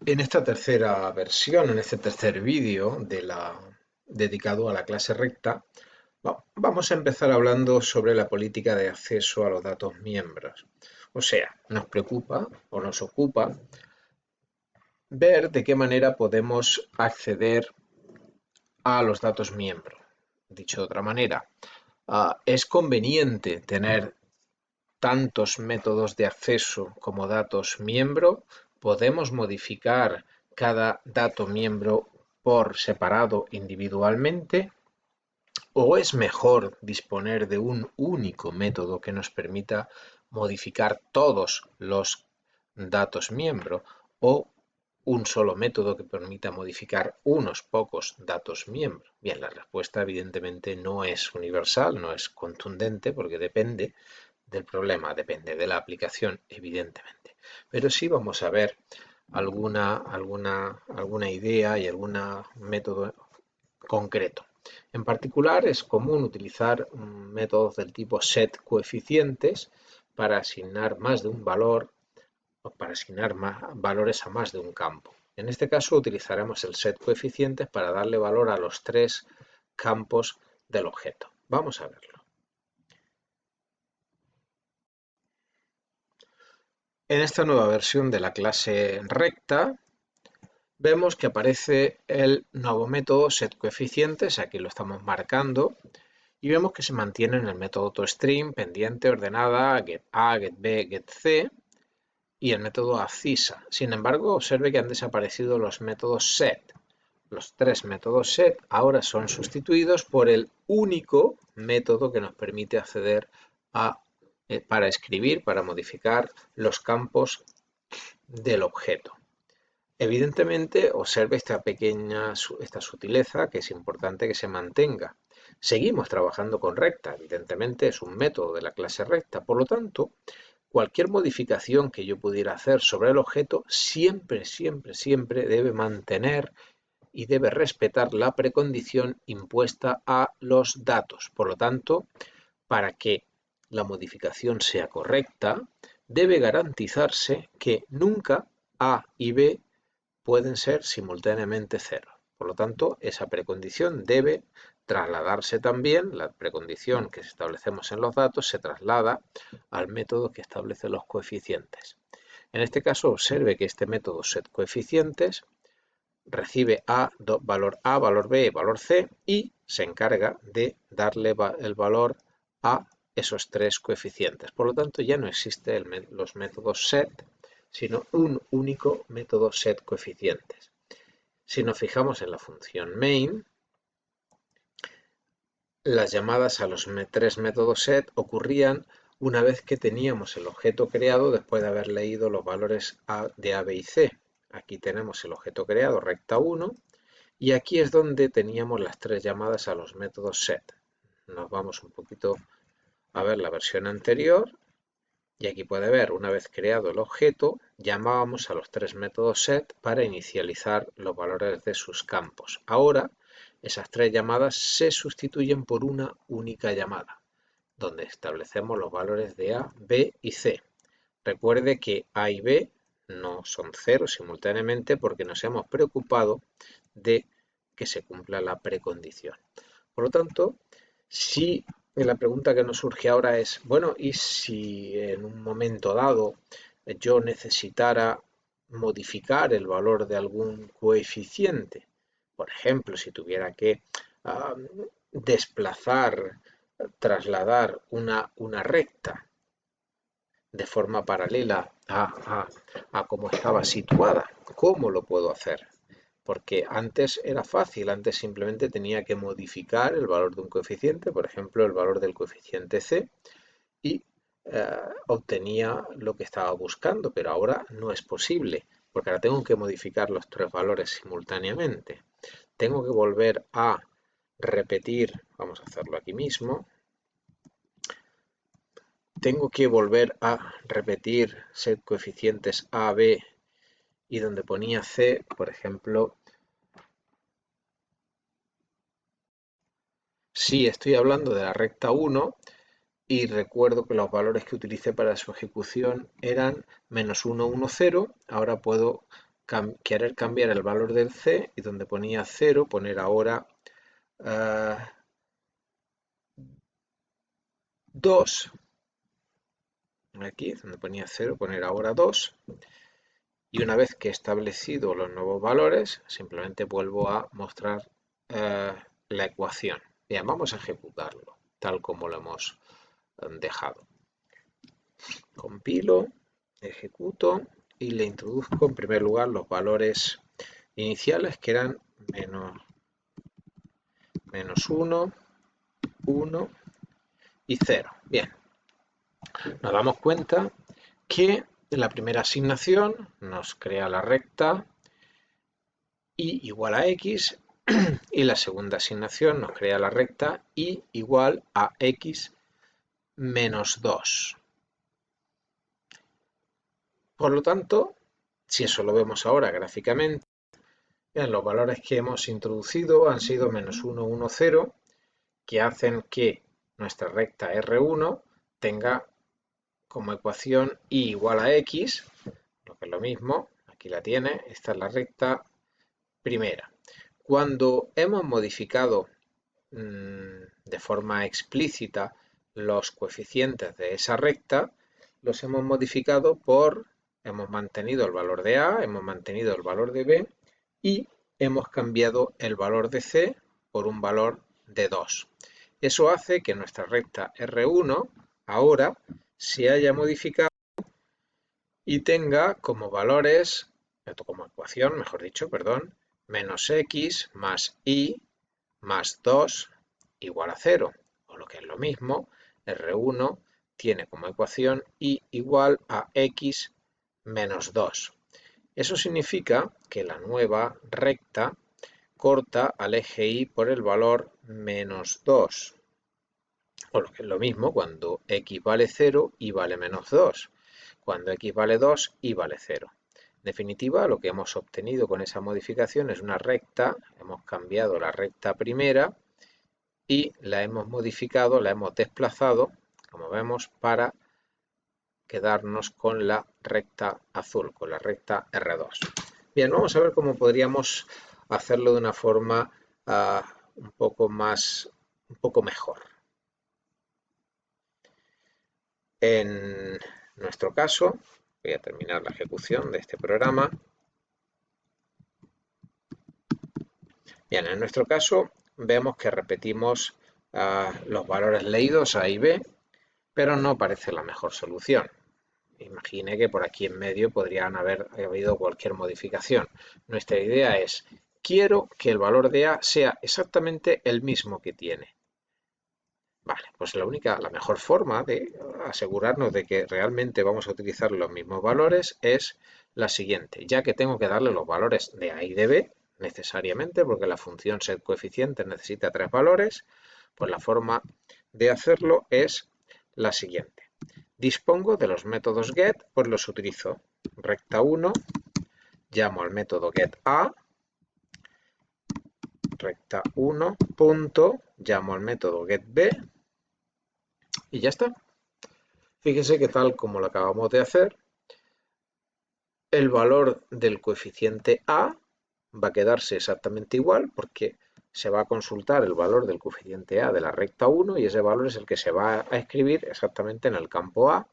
En esta tercera versión, en este tercer vídeo dedicado a la clase recta, vamos a empezar hablando sobre la política de acceso a los datos miembros. O sea, nos preocupa o nos ocupa ver de qué manera podemos acceder a los datos miembros. Dicho de otra manera, ¿es conveniente tener tantos métodos de acceso como datos miembro? ¿Podemos modificar cada dato miembro por separado individualmente? ¿O es mejor disponer de un único método que nos permita modificar todos los datos miembro? ¿O un solo método que permita modificar unos pocos datos miembro? Bien, la respuesta evidentemente no es universal, no es contundente, porque depende del problema, depende de la aplicación, evidentemente. Pero sí vamos a ver alguna idea y algún método concreto. En particular, es común utilizar métodos del tipo set coeficientes para asignar más de un valor o para asignar valores a más de un campo. En este caso utilizaremos el set coeficientes para darle valor a los tres campos del objeto. Vamos a verlo. En esta nueva versión de la clase recta vemos que aparece el nuevo método setCoeficientes, aquí lo estamos marcando, y vemos que se mantiene en el método toString, pendiente, ordenada, getA, getB, getC y el método accisa. Sin embargo, observe que han desaparecido los métodos set. Los tres métodos set ahora son sustituidos por el único método que nos permite acceder para escribir, para modificar los campos del objeto. Evidentemente, observe esta sutileza que es importante que se mantenga. Seguimos trabajando con recta, evidentemente es un método de la clase recta, por lo tanto, cualquier modificación que yo pudiera hacer sobre el objeto siempre debe mantener y debe respetar la precondición impuesta a los datos. Por lo tanto, para que la modificación sea correcta, debe garantizarse que nunca A y B pueden ser simultáneamente cero. Por lo tanto, esa precondición debe trasladarse también, la precondición que establecemos en los datos se traslada al método que establece los coeficientes. En este caso, observe que este método setCoeficientes recibe valor A, valor B, valor C y se encarga de darle el valor a esos tres coeficientes. Por lo tanto, ya no existen los métodos set, sino un único método setCoeficientes. Si nos fijamos en la función main, las llamadas a los tres métodos set ocurrían una vez que teníamos el objeto creado después de haber leído los valores de A, B y C. Aquí tenemos el objeto creado, recta 1, y aquí es donde teníamos las tres llamadas a los métodos set. Nos vamos un poquito a ver la versión anterior y aquí puede ver, una vez creado el objeto, llamábamos a los tres métodos set para inicializar los valores de sus campos. Ahora, esas tres llamadas se sustituyen por una única llamada, donde establecemos los valores de A, B y C. Recuerde que A y B no son cero simultáneamente porque nos hemos preocupado de que se cumpla la precondición. Por lo tanto, si la pregunta que nos surge ahora es, bueno, ¿y si en un momento dado yo necesitara modificar el valor de algún coeficiente? Por ejemplo, si tuviera que desplazar, trasladar una recta de forma paralela a cómo estaba situada. ¿Cómo lo puedo hacer? Porque antes era fácil, antes simplemente tenía que modificar el valor de un coeficiente, por ejemplo, el valor del coeficiente C, y obtenía lo que estaba buscando, pero ahora no es posible, porque ahora tengo que modificar los tres valores simultáneamente. Tengo que volver a repetir, vamos a hacerlo aquí mismo, tengo que volver a repetir set coeficientes A, B y donde ponía C, por ejemplo, si estoy hablando de la recta 1 y recuerdo que los valores que utilicé para su ejecución eran -1, 1, 0, ahora puedo querer cambiar el valor del c y donde ponía 0 poner ahora 2. Aquí donde ponía 0 poner ahora 2. Y una vez que he establecido los nuevos valores, simplemente vuelvo a mostrar la ecuación. Bien, vamos a ejecutarlo tal como lo hemos dejado. Compilo, ejecuto y le introduzco en primer lugar los valores iniciales que eran menos 1, 1 y 0. Bien, nos damos cuenta que la primera asignación nos crea la recta y igual a x y la segunda asignación nos crea la recta y igual a x menos 2. Por lo tanto, si eso lo vemos ahora gráficamente, bien, los valores que hemos introducido han sido menos 1, 1, 0, que hacen que nuestra recta R1 tenga como ecuación y igual a x, lo que es lo mismo, aquí la tiene, esta es la recta primera. Cuando hemos modificado de forma explícita los coeficientes de esa recta, los hemos modificado hemos mantenido el valor de A, hemos mantenido el valor de B y hemos cambiado el valor de C por un valor de 2. Eso hace que nuestra recta R1 ahora se haya modificado y tenga como valores, como ecuación, mejor dicho, perdón, menos x más y más 2 igual a 0, o lo que es lo mismo, R1 tiene como ecuación y igual a x menos 2. Eso significa que la nueva recta corta al eje y por el valor menos 2, o lo que es lo mismo, cuando x vale 0, y vale menos 2. Cuando x vale 2, y vale 0. En definitiva, lo que hemos obtenido con esa modificación es una recta, hemos cambiado la recta primera y la hemos modificado, la hemos desplazado, como vemos, para quedarnos con la recta azul, con la recta R2. Bien, vamos a ver cómo podríamos hacerlo de una forma un poco mejor. En nuestro caso, voy a terminar la ejecución de este programa. Bien, en nuestro caso vemos que repetimos los valores leídos A y B, pero no parece la mejor solución. Imagine que por aquí en medio podrían haber habido cualquier modificación. Nuestra idea es, quiero que el valor de A sea exactamente el mismo que tiene. Vale, pues la mejor forma de asegurarnos de que realmente vamos a utilizar los mismos valores es la siguiente. Ya que tengo que darle los valores de A y de B, necesariamente, porque la función setCoeficientes necesita 3 valores, pues la forma de hacerlo es la siguiente. Dispongo de los métodos get, pues los utilizo. Recta 1, llamo al método getA, recta 1, punto, llamo al método getB, y ya está. Fíjese que tal como lo acabamos de hacer, el valor del coeficiente A va a quedarse exactamente igual porque se va a consultar el valor del coeficiente A de la recta 1 y ese valor es el que se va a escribir exactamente en el campo A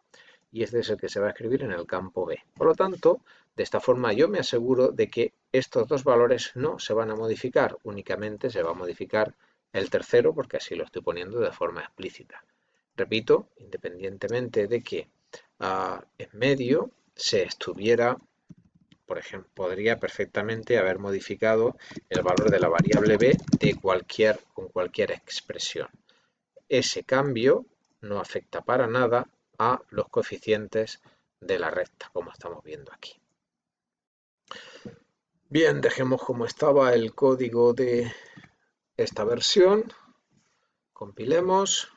y este es el que se va a escribir en el campo B. Por lo tanto, de esta forma yo me aseguro de que estos dos valores no se van a modificar, únicamente se va a modificar el tercero porque así lo estoy poniendo de forma explícita. Repito, independientemente de que en medio se estuviera, por ejemplo, podría perfectamente haber modificado el valor de la variable b con cualquier expresión. Ese cambio no afecta para nada a los coeficientes de la recta, como estamos viendo aquí. Bien, dejemos como estaba el código de esta versión, compilemos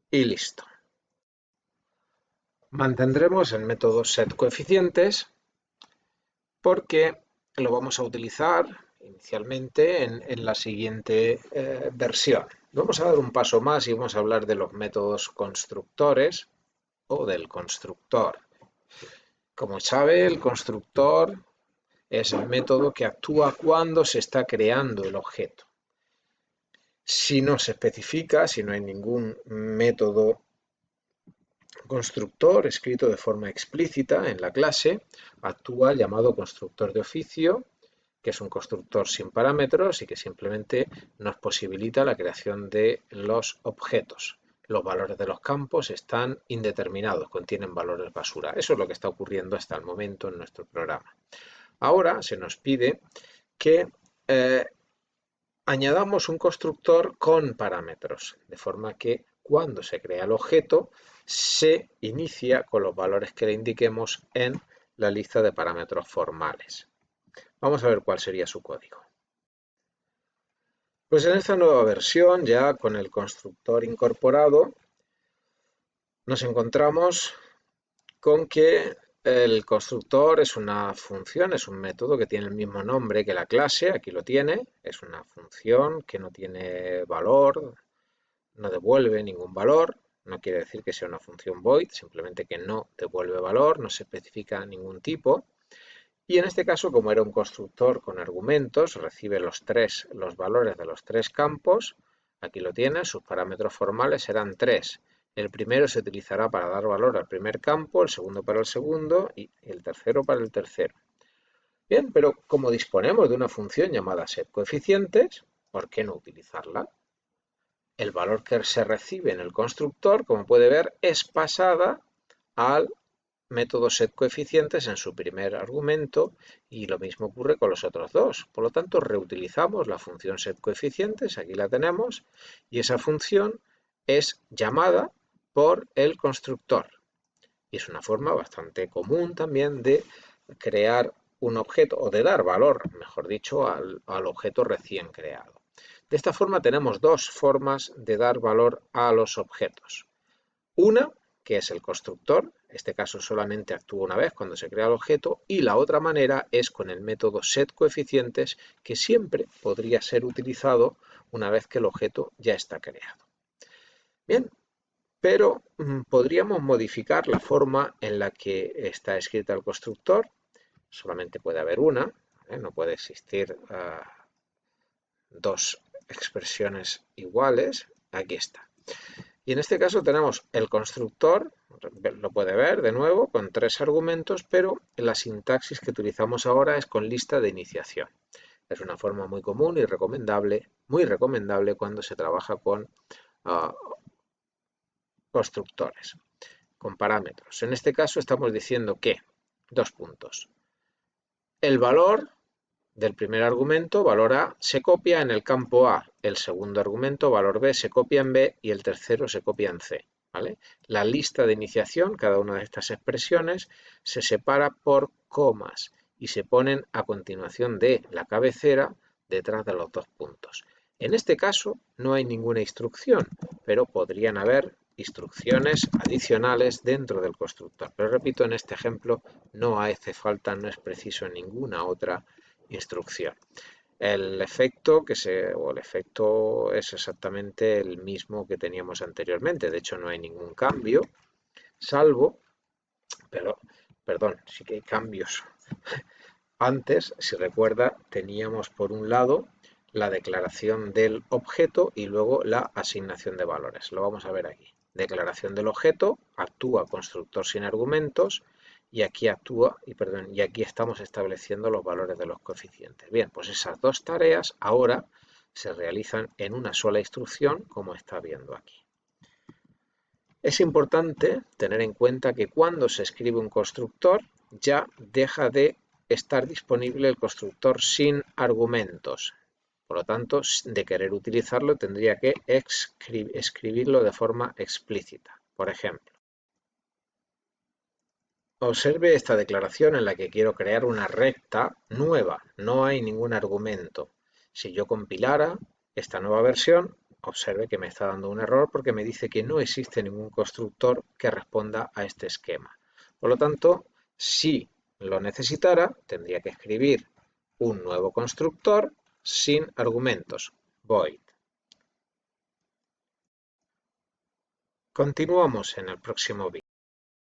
y listo. Mantendremos el método setCoeficientes porque lo vamos a utilizar inicialmente en la siguiente versión. Vamos a dar un paso más y vamos a hablar de los métodos constructores. o del constructor. Como sabe, el constructor es el método que actúa cuando se está creando el objeto. Si no se especifica, si no hay ningún método constructor escrito de forma explícita en la clase, actúa el llamado constructor de oficio, que es un constructor sin parámetros y que simplemente nos posibilita la creación de los objetos. Los valores de los campos están indeterminados, contienen valores basura. Eso es lo que está ocurriendo hasta el momento en nuestro programa. Ahora se nos pide que añadamos un constructor con parámetros, de forma que cuando se crea el objeto se inicia con los valores que le indiquemos en la lista de parámetros formales. Vamos a ver cuál sería su código. Pues en esta nueva versión, ya con el constructor incorporado, nos encontramos con que el constructor es una función, es un método que tiene el mismo nombre que la clase, aquí lo tiene, es una función que no tiene valor, no devuelve ningún valor, no quiere decir que sea una función void, simplemente que no devuelve valor, no se especifica ningún tipo. Y en este caso, como era un constructor con argumentos, recibe los valores de los tres campos. Aquí lo tiene, sus parámetros formales serán tres. El primero se utilizará para dar valor al primer campo, el segundo para el segundo y el tercero para el tercero. Bien, pero como disponemos de una función llamada setCoeficientes, ¿por qué no utilizarla? El valor que se recibe en el constructor, como puede ver, es pasada al método setCoeficientes en su primer argumento y lo mismo ocurre con los otros dos. Por lo tanto, reutilizamos la función setCoeficientes, aquí la tenemos, y esa función es llamada por el constructor. Y es una forma bastante común también de crear un objeto, o de dar valor, mejor dicho, al objeto recién creado. De esta forma tenemos dos formas de dar valor a los objetos. Una, que es el constructor, en este caso solamente actúa una vez cuando se crea el objeto, y la otra manera es con el método setCoeficientes, que siempre podría ser utilizado una vez que el objeto ya está creado. Bien, pero podríamos modificar la forma en la que está escrita el constructor. Solamente puede haber una, no puede existir dos expresiones iguales. Aquí está. Y en este caso tenemos el constructor, lo puede ver de nuevo, con tres argumentos, pero la sintaxis que utilizamos ahora es con lista de iniciación. Es una forma muy común y muy recomendable cuando se trabaja con constructores, con parámetros. En este caso estamos diciendo que, dos puntos, el valor del primer argumento, valor A, se copia en el campo A, el segundo argumento, valor B, se copia en B y el tercero se copia en C. ¿Vale? La lista de iniciación, cada una de estas expresiones, se separa por comas y se ponen a continuación de la cabecera detrás de los dos puntos. En este caso no hay ninguna instrucción, pero podrían haber instrucciones adicionales dentro del constructor. Pero repito, en este ejemplo no hace falta, no es preciso ninguna otra instrucción. El efecto es exactamente el mismo que teníamos anteriormente. De hecho, no hay ningún cambio, salvo, perdón, sí que hay cambios. Antes, si recuerda, teníamos por un lado la declaración del objeto y luego la asignación de valores. Lo vamos a ver aquí. Declaración del objeto, actúa constructor sin argumentos, y aquí y aquí estamos estableciendo los valores de los coeficientes. Bien, pues esas dos tareas ahora se realizan en una sola instrucción, como está viendo aquí. Es importante tener en cuenta que cuando se escribe un constructor ya deja de estar disponible el constructor sin argumentos. Por lo tanto, de querer utilizarlo tendría que escribirlo de forma explícita. Por ejemplo, observe esta declaración en la que quiero crear una recta nueva, no hay ningún argumento. Si yo compilara esta nueva versión, observe que me está dando un error porque me dice que no existe ningún constructor que responda a este esquema. Por lo tanto, si lo necesitara, tendría que escribir un nuevo constructor sin argumentos, void. Continuamos en el próximo vídeo.